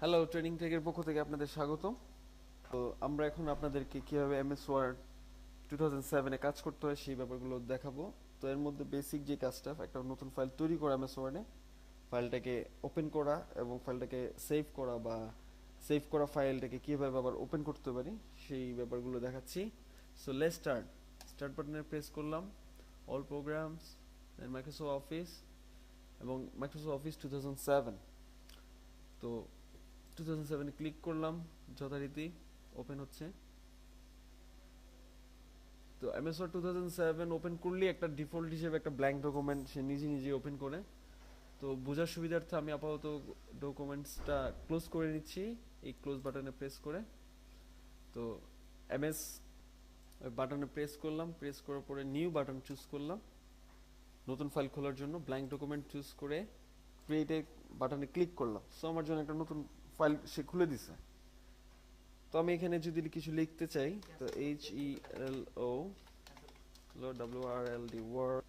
Hello, training টেকের পক্ষ থেকে আপনাদের স্বাগতম। তো আমরা এখন আপনাদেরকে কিভাবে এমএস ওয়ার্ড 2007 কাজ করতে হয় সেই ব্যাপারগুলো দেখাবো। তো এর মধ্যে বেসিক যে কাজটা, একটা নতুন ফাইল তৈরি করা এমএস ওয়ার্ডে, ফাইলটাকে ওপেন করা এবং ফাইলটাকে সেভ করা বা সেভ করা ফাইলটাকে কিভাবে আবার ওপেন করতে পারি সেই ব্যাপারগুলো দেখাচ্ছি। So let's start. স্টার্ট বাটনে প্রেস করলাম, অল প্রোগ্রামস, দেন মাইক্রোসফট অফিস এবং মাইক্রোসফট অফিস 2007। তো 2007 ক্লিক করলাম, যথারীতি ওপেন হচ্ছে। তো এমএস ওয়ার্ড 2007 ওপেন করলেই একটা ডিফল্ট হিসেবে একটা ব্ল্যাঙ্ক ডকুমেন্ট সে নিজে নিজে ওপেন করে। তো বোঝার সুবিধার্থে আমি আপাতত ডকুমেন্টসটা ক্লোজ করে নিচ্ছি এই ক্লোজ বাটনে প্রেস করে। তো এমএস বাটনে প্রেস করলাম, প্রেস করার পরে নিউ বাটন চুজ করলাম নতুন ফাইল খোলার জন্য। ব্ল্যাঙ্ক ডকুমেন্ট চুজ করে ক্রিয়েট বাটনে ক্লিক করলাম। সো আমার জন্য একটা নতুন ফাইল সে খুলে দিছে। তো আমি এখানে যদি কিছু লিখতে চাই, তো HELO WRLD ওয়ার্ড,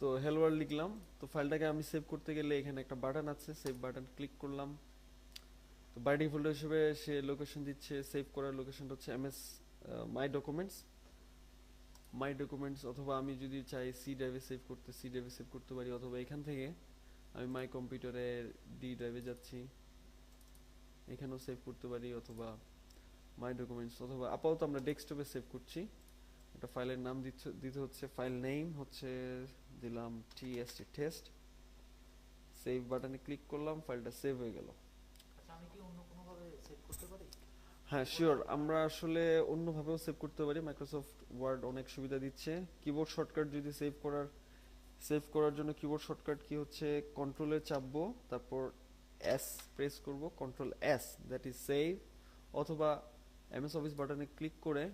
তো হেলো ওয়ার্ল্ড লিখলাম। তো ফাইলটাকে আমি সেভ করতে গেলে এখানে একটা বাটন আছে, সেভ বাটন ক্লিক করলাম। তো বাই ডিফল্ট হিসেবে সে লোকেশন দিচ্ছে, সেভ করার লোকেশনটা হচ্ছে এমএস মাই ডকুমেন্টস অথবা আমি যদি চাই সি ড্রাইভে সেভ করতে সি ড্রাইভে সেভ করতে পারি, অথবা এখান থেকে আমি মাই কম্পিউটারের ডি ড্রাইভে যাচ্ছি, এখানেও সেভ করতে পারি, অথবা মাই ডকুমেন্টস, অথবা আপাতত আমরা ডেস্কটপে সেভ করছি। একটা ফাইলের নাম দিতে হচ্ছে, ফাইল নেম হচ্ছে দিলাম টিএসটি টেস্ট। সেভ বাটনে ক্লিক করলাম, ফাইলটা সেভ হয়ে গেল। আচ্ছা, আমি কি অন্য কোনোভাবে সেভ করতে পারি? হ্যাঁ শিওর, আমরা আসলে অন্যভাবেও সেভ করতে পারি। মাইক্রোসফট ওয়ার্ড অনেক সুবিধা দিচ্ছে। কিবোর্ড শর্টকাট যদি সেভ করার জন্য কিবোর্ড শর্টকাট কি হচ্ছে, কন্ট্রোলে চাপবো, তারপর এস প্রেস করব, control S, that is save. অথবা এমএস অফিস বাটনে ক্লিক করে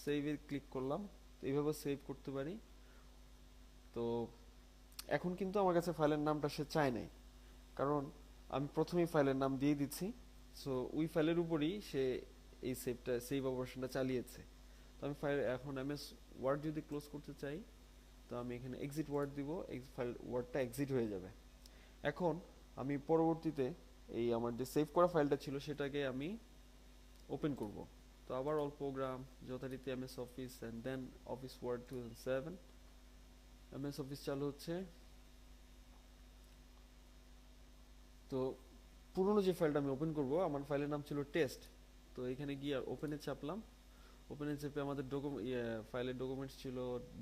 সেভে ক্লিক করলাম। তো এইভাবে সেভ করতে পারি। তো এখন কিন্তু আমার কাছে ফাইলের নামটা সে চায় নাই, কারণ আমি প্রথমেই ফাইলের নাম দিয়ে দিচ্ছি। সো ওই ফাইলের উপরই সে এই সেভ অপারেশনটা চালিয়েছে। তো আমি ফাইল এখন এমএস ওয়ার্ড যদি ক্লোজ করতে চাই, তো আমি এখানে এক্সিট ওয়ার্ড দিব, ফাইল ওয়ার্ডটা এক্সিট হয়ে যাবে। এখন আমি পরবর্তীতে এই আমার যে সেভ করা ফাইলটা ছিল সেটাকে আমি ওপেন করব। তো আবার অল প্রোগ্রাম, যথারীতি MS office and then office word 2007। MS office চালু হচ্ছে। তো পুরনো যে ফাইলটা আমি ওপেন করব, আমার ফাইলের নাম ছিল টেস্ট। তো এখানে গিয়ে ওপেনে চাপলাম। ওপেনে চেপে আমাদের ফাইলের ডকুমেন্টস ছিল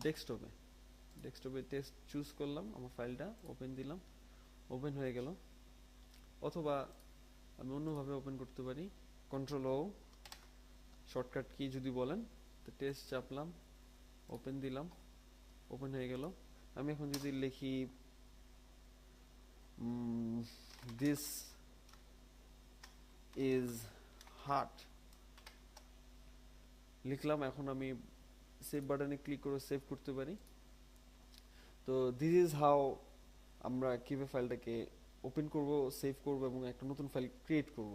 ডেস্কটপে। ডেস্কটপে টেস্ট চুজ করলাম, আমার ফাইলটা ওপেন দিলাম, ওপেন হয়ে গেল। অথবা আমি অন্যভাবে ওপেন করতে পারি, কন্ট্রোল ও শর্টকাট কি যদি বলেন। তো টেস্ট চাপলাম, ওপেন দিলাম, ওপেন হয়ে গেল। আমি এখন যদি লিখি দিস ইজ হার্ট লিখলাম, এখন আমি সেভ বাটনে ক্লিক করে সেভ করতে পারি। তো দিস ইজ হাউ আমরা কিভাবে ফাইলটাকে ওপেন করব, সেভ করব এবং একটা নতুন ফাইল ক্রিয়েট করব।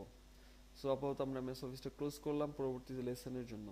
সো আপাতত আমরা এমএস অফিসটা ক্লোজ করলাম পরবর্তী লেসনের জন্য।